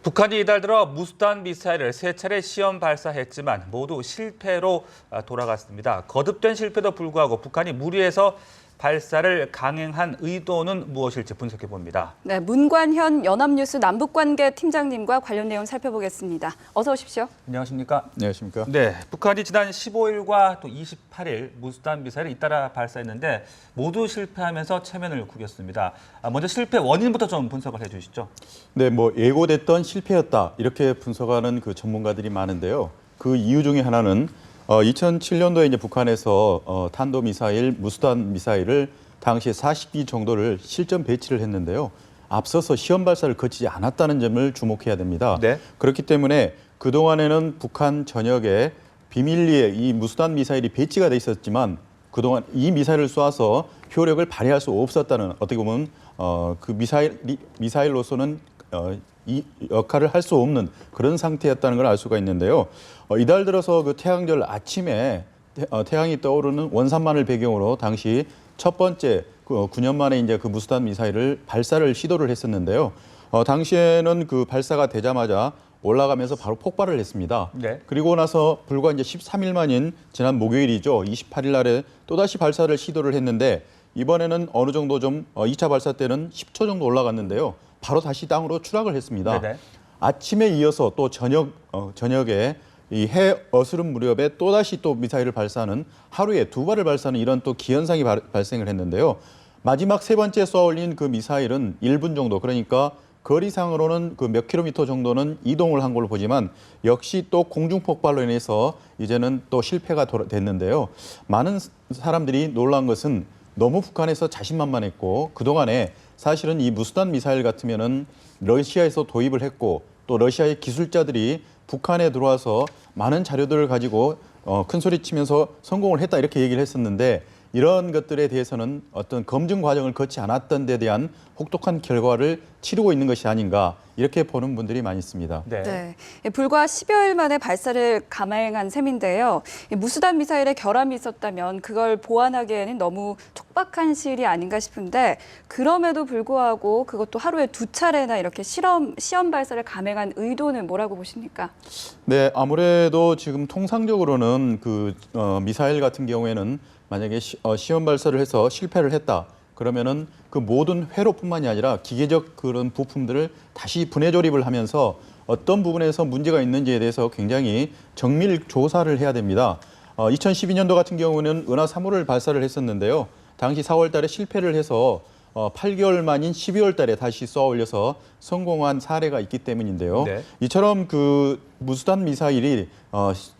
북한이 이달 들어 무수단 미사일을 세 차례 시험 발사했지만 모두 실패로 돌아갔습니다. 거듭된 실패도 불구하고 북한이 무리해서 발사를 강행한 의도는 무엇일지 분석해 봅니다. 네, 문관현 연합뉴스 남북관계 팀장님과 관련 내용 살펴보겠습니다. 어서 오십시오. 안녕하십니까? 안녕하십니까? 네, 북한이 지난 15일과 또 28일 무수단 미사일을 잇따라 발사했는데 모두 실패하면서 체면을 구겼습니다. 먼저 실패 원인부터 좀 분석을 해주시죠. 네, 예고됐던 실패였다 이렇게 분석하는 그 전문가들이 많은데요. 그 이유 중에 하나는 2007년도에 이제 북한에서 탄도미사일, 무수단 미사일을 당시에 40기 정도를 실전 배치를 했는데요. 앞서서 시험 발사를 거치지 않았다는 점을 주목해야 됩니다. 네. 그렇기 때문에 그동안에는 북한 전역에 비밀리에 이 무수단 미사일이 배치가 돼 있었지만 그동안 이 미사일을 쏘아서 효력을 발휘할 수 없었다는 어떻게 보면 그 미사일로서는 이 역할을 할 수 없는 그런 상태였다는 걸 알 수가 있는데요. 이달 들어서 그 태양절 아침에 태양이 떠오르는 원산만을 배경으로 당시 첫 번째 9년 만에 이제 그 무수단 미사일을 발사를 시도를 했었는데요. 당시에는 그 발사가 되자마자 올라가면서 바로 폭발을 했습니다. 네. 그리고 나서 불과 이제 13일 만인 지난 목요일이죠. 28일 날에 또다시 발사를 시도를 했는데 이번에는 어느 정도 좀 2차 발사 때는 10초 정도 올라갔는데요. 바로 다시 땅으로 추락을 했습니다. 네네. 아침에 이어서 또 저녁에 이 해 어스름 무렵에 또다시 또 미사일을 발사하는 하루에 두 발을 발사하는 이런 또 기현상이 발생을 했는데요. 마지막 세 번째 쏘아올린 그 미사일은 1분 정도 그러니까 거리상으로는 그 몇 킬로미터 정도는 이동을 한 걸로 보지만 역시 또 공중 폭발로 인해서 이제는 또 실패가 됐는데요. 많은 사람들이 놀란 것은 너무 북한에서 자신만만했고 그동안에 사실은 이 무수단 미사일 같으면은 러시아에서 도입을 했고 또 러시아의 기술자들이 북한에 들어와서 많은 자료들을 가지고 큰 소리 치면서 성공을 했다 이렇게 얘기를 했었는데 이런 것들에 대해서는 어떤 검증 과정을 거치 않았던 데 대한 혹독한 결과를 치르고 있는 것이 아닌가 이렇게 보는 분들이 많이 있습니다. 네. 네, 불과 10여일 만에 발사를 감행한 셈인데요. 무수단 미사일에 결함이 있었다면 그걸 보완하기에는 너무 촉박한 시일이 아닌가 싶은데 그럼에도 불구하고 그것도 하루에 두 차례나 이렇게 시험 발사를 감행한 의도는 뭐라고 보십니까? 네, 아무래도 지금 통상적으로는 그 미사일 같은 경우에는 만약에 시험 발사를 해서 실패를 했다. 그러면은 그 모든 회로뿐만이 아니라 기계적 그런 부품들을 다시 분해 조립을 하면서 어떤 부분에서 문제가 있는지에 대해서 굉장히 정밀 조사를 해야 됩니다. 2012년도 같은 경우는 은하 3호를 발사를 했었는데요. 당시 4월 달에 실패를 해서 8개월 만인 12월 달에 다시 쏘아 올려서 성공한 사례가 있기 때문인데요. 네. 이처럼 그 무수단 미사일이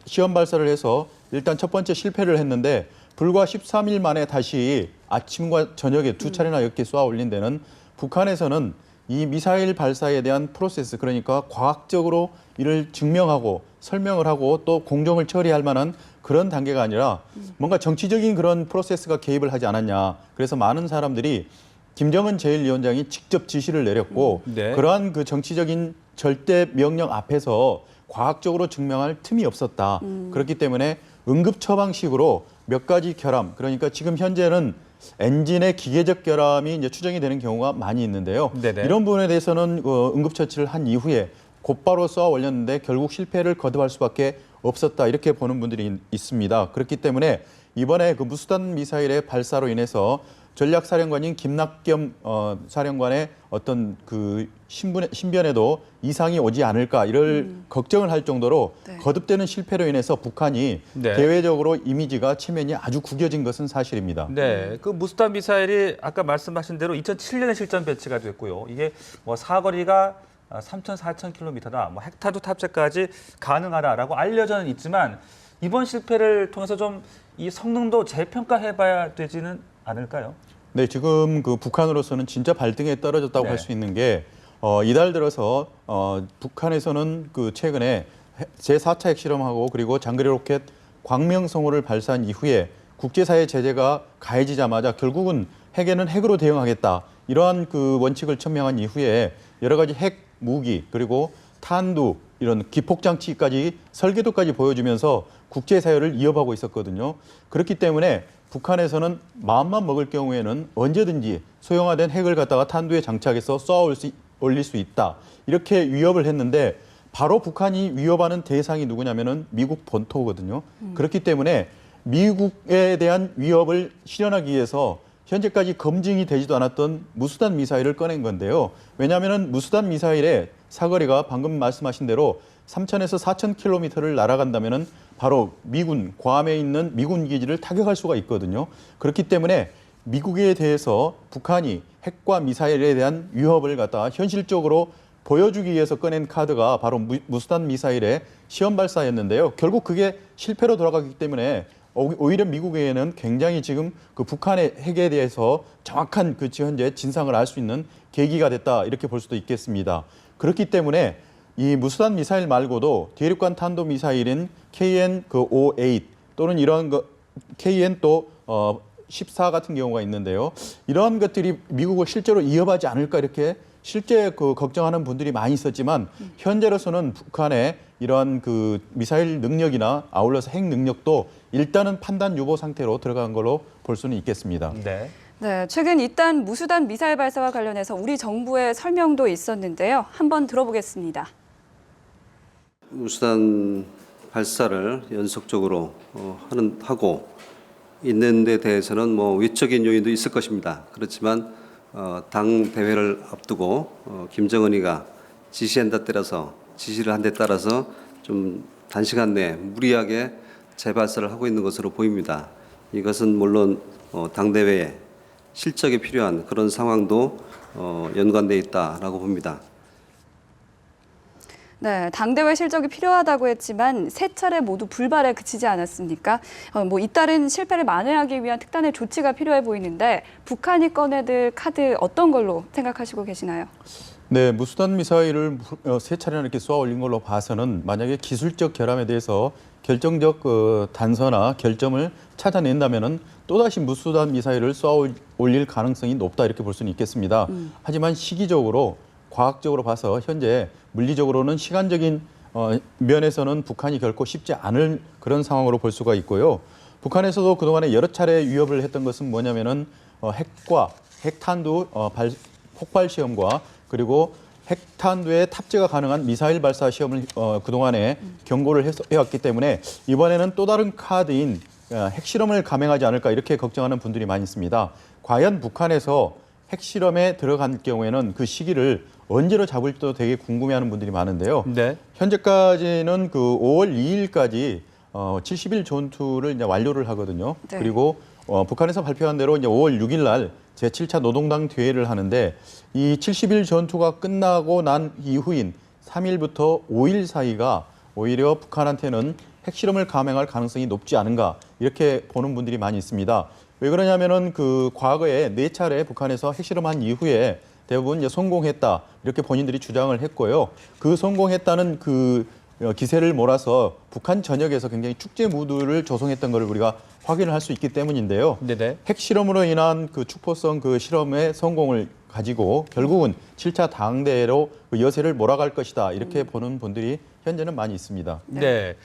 시험 발사를 해서 일단 첫 번째 실패를 했는데 불과 13일 만에 다시 아침과 저녁에 두 차례나 이렇게 쏘아 올린 데는 북한에서는 이 미사일 발사에 대한 프로세스 그러니까 과학적으로 이를 증명하고 설명을 하고 또 공정을 처리할 만한 그런 단계가 아니라 뭔가 정치적인 그런 프로세스가 개입을 하지 않았냐. 그래서 많은 사람들이 김정은 제1위원장이 직접 지시를 내렸고 네. 그러한 그 정치적인 절대 명령 앞에서 과학적으로 증명할 틈이 없었다. 그렇기 때문에 응급 처방식으로 몇 가지 결함, 그러니까 지금 현재는 엔진의 기계적 결함이 이제 추정이 되는 경우가 많이 있는데요. 네네. 이런 부분에 대해서는 응급처치를 한 이후에 곧바로 쏘아 올렸는데 결국 실패를 거듭할 수밖에 없었다 이렇게 보는 분들이 있습니다. 그렇기 때문에 이번에 그 무수단 미사일의 발사로 인해서 전략사령관인 김낙겸 사령관의 어떤 그 신변에도 이상이 오지 않을까 이럴 걱정을 할 정도로 네. 거듭되는 실패로 인해서 북한이 네. 대외적으로 이미지가 체면이 아주 구겨진 것은 사실입니다. 네, 그 무수단 미사일이 아까 말씀하신 대로 2007년에 실전 배치가 됐고요. 이게 사거리가 3,000, 4,000km다, 헥타드 탑재까지 가능하다라고 알려져는 있지만 이번 실패를 통해서 좀 이 성능도 재평가해봐야 되지는 않을까요? 네, 지금 그 북한으로서는 진짜 발등에 떨어졌다고 네. 할 수 있는 게 이달 들어서 북한에서는 그 최근에 제4차 핵실험하고 그리고 장거리 로켓 광명성호를 발사한 이후에 국제사회 제재가 가해지자마자 결국은 핵에는 핵으로 대응하겠다. 이러한 그 원칙을 천명한 이후에 여러 가지 핵 무기 그리고 탄두 이런 기폭장치까지 설계도까지 보여주면서 국제사회를 이어가고 있었거든요. 그렇기 때문에 북한에서는 마음만 먹을 경우에는 언제든지 소형화된 핵을 갖다가 탄두에 장착해서 쏘아올 수 올릴 수 있다. 이렇게 위협을 했는데 바로 북한이 위협하는 대상이 누구냐면은 미국 본토거든요. 그렇기 때문에 미국에 대한 위협을 실현하기 위해서 현재까지 검증이 되지도 않았던 무수단 미사일을 꺼낸 건데요. 왜냐하면 무수단 미사일의 사거리가 방금 말씀하신 대로 3,000에서 4,000km를 날아간다면은 바로 미군, 괌에 있는 미군 기지를 타격할 수가 있거든요. 그렇기 때문에 미국에 대해서 북한이 핵과 미사일에 대한 위협을 갖다가 현실적으로 보여주기 위해서 꺼낸 카드가 바로 무수단 미사일의 시험 발사였는데요. 결국 그게 실패로 돌아가기 때문에 오히려 미국에는 굉장히 지금 그 북한의 핵에 대해서 정확한 그 현재 진상을 알 수 있는 계기가 됐다 이렇게 볼 수도 있겠습니다. 그렇기 때문에 이 무수단 미사일 말고도 대륙간 탄도 미사일인 KN-58 또는 이런 KN 또 14 같은 경우가 있는데요. 이러한 것들이 미국을 실제로 위협하지 않을까 이렇게 실제 그 걱정하는 분들이 많이 있었지만 현재로서는 북한의 이러한 그 미사일 능력이나 아울러서 핵 능력도 일단은 판단 유보 상태로 들어간 걸로 볼 수는 있겠습니다. 네. 네, 최근 이딴 무수단 미사일 발사와 관련해서 우리 정부의 설명도 있었는데요. 한번 들어보겠습니다. 무수단 발사를 연속적으로 하고 있는 데 대해서는 뭐 외적인 요인도 있을 것입니다. 그렇지만 당 대회를 앞두고 김정은이가 지시를 한 데 따라서 좀 단시간 내에 무리하게 재발사를 하고 있는 것으로 보입니다. 이것은 물론 당 대회에 실적이 필요한 그런 상황도 연관돼 있다라고 봅니다. 네, 당대회 실적이 필요하다고 했지만 세 차례 모두 불발에 그치지 않았습니까? 뭐 잇따른 실패를 만회하기 위한 특단의 조치가 필요해 보이는데 북한이 꺼내들 카드 어떤 걸로 생각하시고 계시나요? 네, 무수단 미사일을 세 차례나 이렇게 쏘아 올린 걸로 봐서는 만약에 기술적 결함에 대해서 결정적 단서나 결점을 찾아낸다면은 또다시 무수단 미사일을 쏘아 올릴 가능성이 높다 이렇게 볼 수는 있겠습니다. 하지만 시기적으로 과학적으로 봐서 현재 물리적으로는 시간적인 면에서는 북한이 결코 쉽지 않을 그런 상황으로 볼 수가 있고요. 북한에서도 그동안에 여러 차례 위협을 했던 것은 뭐냐면은 핵과 핵탄두 폭발 시험과 그리고 핵탄두에 탑재가 가능한 미사일 발사 시험을 그동안에 경고를 해왔기 때문에 이번에는 또 다른 카드인 핵실험을 감행하지 않을까 이렇게 걱정하는 분들이 많이 있습니다. 과연 북한에서 핵실험에 들어간 경우에는 그 시기를 언제로 잡을지도 되게 궁금해하는 분들이 많은데요. 네. 현재까지는 그 5월 2일까지 70일 전투를 이제 완료를 하거든요. 네. 그리고 북한에서 발표한 대로 이제 5월 6일 날 제7차 노동당 대회를 하는데 이 70일 전투가 끝나고 난 이후인 3일부터 5일 사이가 오히려 북한한테는 핵실험을 감행할 가능성이 높지 않은가 이렇게 보는 분들이 많이 있습니다. 왜 그러냐면은 그 과거에 4차례 북한에서 핵실험한 이후에 대부분 이제 성공했다 이렇게 본인들이 주장을 했고요. 그 성공했다는 그 기세를 몰아서 북한 전역에서 굉장히 축제 무드를 조성했던 것을 우리가 확인을 할 수 있기 때문인데요. 네네. 핵실험으로 인한 그 축포성 그 실험의 성공을 가지고 결국은 7차 당대회로 그 여세를 몰아갈 것이다 이렇게 보는 분들이 현재는 많이 있습니다. 네.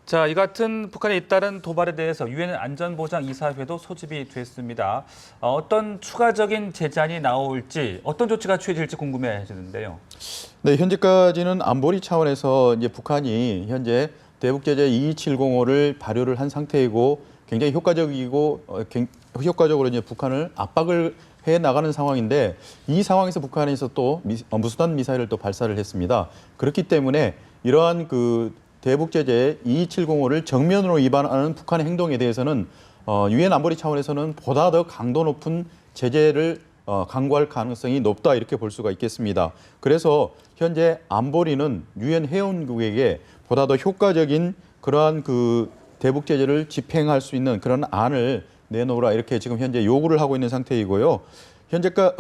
자, 이 같은 북한에 잇따른 도발에 대해서 유엔 안전보장이사회도 소집이 됐습니다. 어떤 추가적인 제재안이 나올지, 어떤 조치가 취해질지 궁금해지는데요. 네, 현재까지는 안보리 차원에서 이제 북한이 현재 대북 제재 2270호를 발효를 한 상태이고 굉장히 효과적이고 효과적으로 이제 북한을 압박을 해 나가는 상황인데 이 상황에서 북한에서 또 무수단 미사일을 또 발사를 했습니다. 그렇기 때문에 이러한 그 대북 제재 2270호를 정면으로 위반하는 북한의 행동에 대해서는 유엔 안보리 차원에서는 보다 더 강도 높은 제재를 강구할 가능성이 높다 이렇게 볼 수가 있겠습니다. 그래서 현재 안보리는 유엔 회원국에게 보다 더 효과적인 그러한 그 대북 제재를 집행할 수 있는 그런 안을 내놓으라 이렇게 지금 현재 요구를 하고 있는 상태이고요. 현재까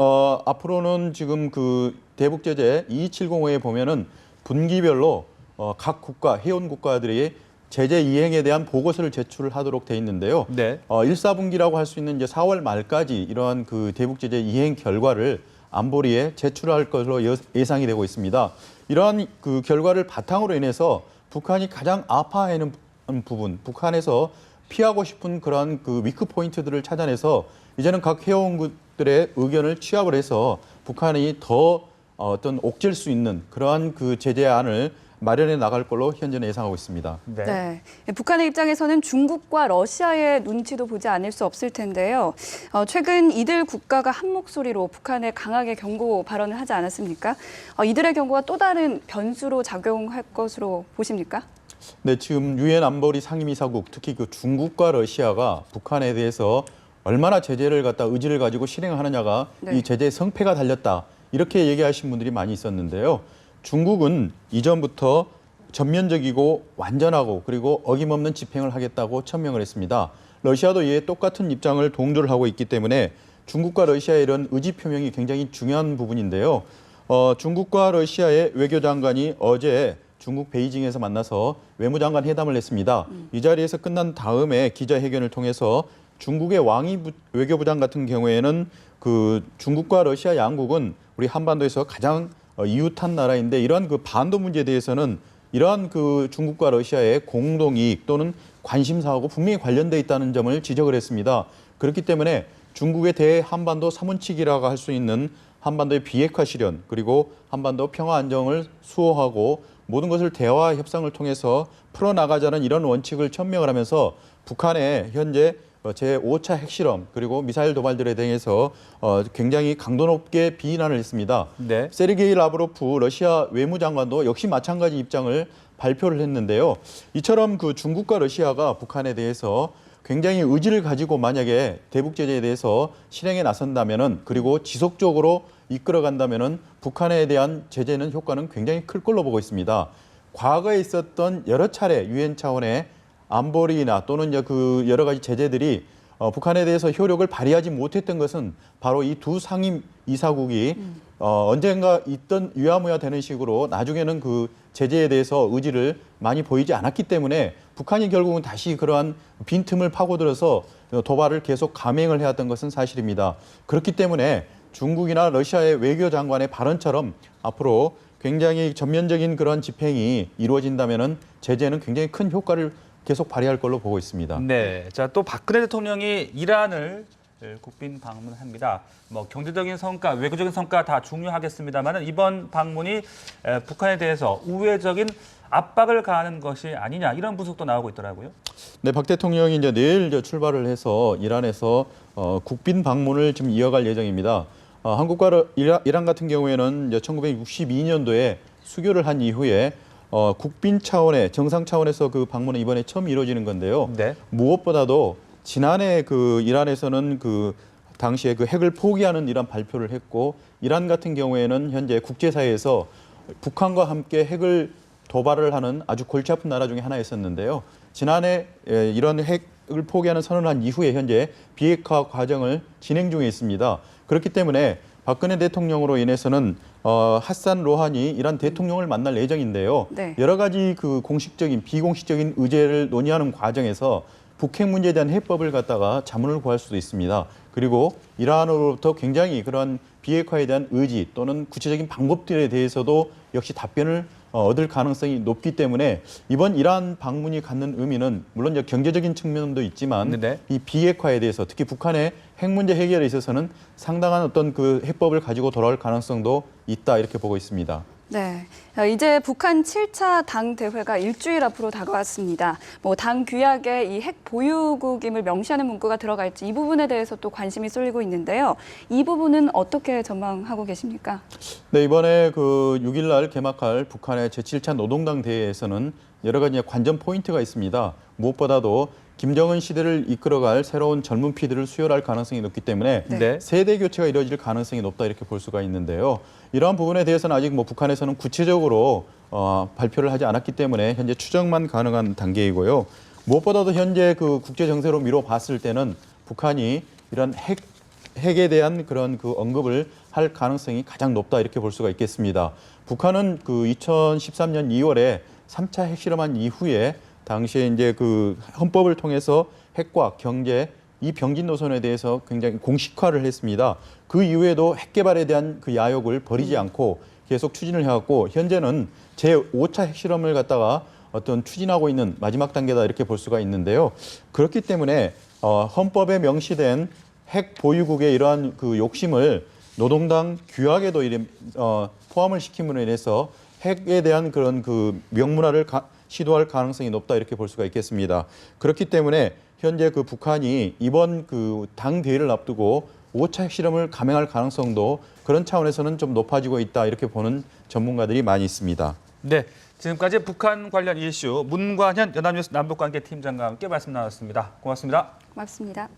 앞으로는 지금 그 대북 제재 2270호에 보면은 분기별로 각 국가, 회원 국가들이 제재 이행에 대한 보고서를 제출을 하도록 돼 있는데요. 네. 1사분기라고 할 수 있는 이제 4월 말까지 이러한 그 대북 제재 이행 결과를 안보리에 제출할 것으로 예상이 되고 있습니다. 이러한 그 결과를 바탕으로 인해서 북한이 가장 아파하는 부분, 북한에서 피하고 싶은 그러한 그 위크 포인트들을 찾아내서 이제는 각 회원국들의 의견을 취합을 해서 북한이 더 어떤 옥죄일 수 있는 그러한 그 제재안을 마련해 나갈 걸로 현재는 예상하고 있습니다. 네. 북한의 입장에서는 중국과 러시아의 눈치도 보지 않을 수 없을 텐데요. 최근 이들 국가가 한 목소리로 북한에 강하게 경고 발언을 하지 않았습니까? 이들의 경고가 또 다른 변수로 작용할 것으로 보십니까? 네, 지금 유엔 안보리 상임이사국 특히 그 중국과 러시아가 북한에 대해서 얼마나 제재를 갖다 의지를 가지고 실행하느냐가 네. 이 제재의 성패가 달렸다. 이렇게 얘기하신 분들이 많이 있었는데요. 중국은 이전부터 전면적이고 완전하고 그리고 어김없는 집행을 하겠다고 천명을 했습니다. 러시아도 이에 똑같은 입장을 동조를 하고 있기 때문에 중국과 러시아의 이런 의지 표명이 굉장히 중요한 부분인데요. 중국과 러시아의 외교장관이 어제 중국 베이징에서 만나서 외무장관 회담을 했습니다. 이 자리에서 끝난 다음에 기자회견을 통해서 중국의 왕이 외교부장 같은 경우에는 그 중국과 러시아 양국은 우리 한반도에서 가장 이웃한 나라인데 이러한 그 반도 문제에 대해서는 이러한 그 중국과 러시아의 공동이익 또는 관심사하고 분명히 관련돼 있다는 점을 지적을 했습니다. 그렇기 때문에 중국의 대한반도 삼원칙이라고 할 수 있는 한반도의 비핵화 실현 그리고 한반도 평화 안정을 수호하고 모든 것을 대화 협상을 통해서 풀어나가자는 이런 원칙을 천명을 하면서 북한의 현재 제5차 핵실험 그리고 미사일 도발들에 대해서 굉장히 강도 높게 비난을 했습니다. 네. 세르게이 라브로프 러시아 외무장관도 역시 마찬가지 입장을 발표를 했는데요. 이처럼 그 중국과 러시아가 북한에 대해서 굉장히 의지를 가지고 만약에 대북 제재에 대해서 실행에 나선다면은 그리고 지속적으로 이끌어간다면은 북한에 대한 제재는 효과는 굉장히 클 걸로 보고 있습니다. 과거에 있었던 여러 차례 유엔 차원의 안보리나 또는 그 여러 가지 제재들이 북한에 대해서 효력을 발휘하지 못했던 것은 바로 이 두 상임 이사국이 언젠가 있던 유야무야 되는 식으로 나중에는 그 제재에 대해서 의지를 많이 보이지 않았기 때문에 북한이 결국은 다시 그러한 빈틈을 파고들어서 도발을 계속 감행을 해왔던 것은 사실입니다. 그렇기 때문에 중국이나 러시아의 외교장관의 발언처럼 앞으로 굉장히 전면적인 그런 집행이 이루어진다면은 제재는 굉장히 큰 효과를 계속 발휘할 걸로 보고 있습니다. 네, 자 또 박근혜 대통령이 이란을 국빈 방문합니다. 뭐 경제적인 성과, 외교적인 성과 다 중요하겠습니다만은 이번 방문이 북한에 대해서 우회적인 압박을 가하는 것이 아니냐 이런 분석도 나오고 있더라고요. 네, 박 대통령이 이제 내일 출발을 해서 이란에서 국빈 방문을 지금 이어갈 예정입니다. 한국과 이란 같은 경우에는 이제 1962년도에 수교를 한 이후에 국빈 차원의 정상 차원에서 그 방문은 이번에 처음 이루어지는 건데요. 네. 무엇보다도 지난해 그 이란에서는 그 당시에 그 핵을 포기하는 이란 발표를 했고 이란 같은 경우에는 현재 국제사회에서 북한과 함께 핵을 도발을 하는 아주 골치 아픈 나라 중에 하나였었는데요. 지난해 이런 핵을 포기하는 선언을 한 이후에 현재 비핵화 과정을 진행 중에 있습니다. 그렇기 때문에 박근혜 대통령으로 인해서는 하산 로하니 이란 대통령을 만날 예정인데요. 네. 여러 가지 그 공식적인 비공식적인 의제를 논의하는 과정에서 북핵 문제에 대한 해법을 갖다가 자문을 구할 수도 있습니다. 그리고 이란으로부터 굉장히 그런 비핵화에 대한 의지 또는 구체적인 방법들에 대해서도 역시 답변을 얻을 가능성이 높기 때문에 이번 이란 방문이 갖는 의미는 물론 이제 경제적인 측면도 있지만 네네. 이 비핵화에 대해서 특히 북한의 핵 문제 해결에 있어서는 상당한 어떤 그 해법을 가지고 돌아올 가능성도 있다 이렇게 보고 있습니다. 네, 이제 북한 7차 당 대회가 일주일 앞으로 다가왔습니다. 당 규약에 이 핵 보유국임을 명시하는 문구가 들어갈지 이 부분에 대해서 또 관심이 쏠리고 있는데요. 이 부분은 어떻게 전망하고 계십니까? 네, 이번에 그 6일 날 개막할 북한의 제7차 노동당 대회에서는 여러 가지 관전 포인트가 있습니다. 무엇보다도 김정은 시대를 이끌어갈 새로운 젊은 피들을 수혈할 가능성이 높기 때문에 네. 세대 교체가 이루어질 가능성이 높다 이렇게 볼 수가 있는데요. 이러한 부분에 대해서는 아직 북한에서는 구체적으로 발표를 하지 않았기 때문에 현재 추정만 가능한 단계이고요. 무엇보다도 현재 그 국제 정세로 미뤄봤을 때는 북한이 이런 핵에 대한 그런 그 언급을 할 가능성이 가장 높다 이렇게 볼 수가 있겠습니다. 북한은 그 2013년 2월에 3차 핵실험한 이후에 당시에 이제 그 헌법을 통해서 핵과 경제 이 병진 노선에 대해서 굉장히 공식화를 했습니다. 그 이후에도 핵 개발에 대한 그 야욕을 버리지 않고 계속 추진을 해왔고 현재는 제5차 핵실험을 갖다가 어떤 추진하고 있는 마지막 단계다 이렇게 볼 수가 있는데요. 그렇기 때문에 헌법에 명시된 핵 보유국의 이러한 그 욕심을 노동당 규약에도 포함을 시킴으로 인해서 핵에 대한 그런 그 명문화를 시도할 가능성이 높다 이렇게 볼 수가 있겠습니다. 그렇기 때문에 현재 그 북한이 이번 그 당 대회를 앞두고 5차 핵실험을 감행할 가능성도 그런 차원에서는 좀 높아지고 있다 이렇게 보는 전문가들이 많이 있습니다. 네, 지금까지 북한 관련 이슈 문관현 연합뉴스 남북관계팀장과 함께 말씀 나눴습니다. 고맙습니다. 고맙습니다.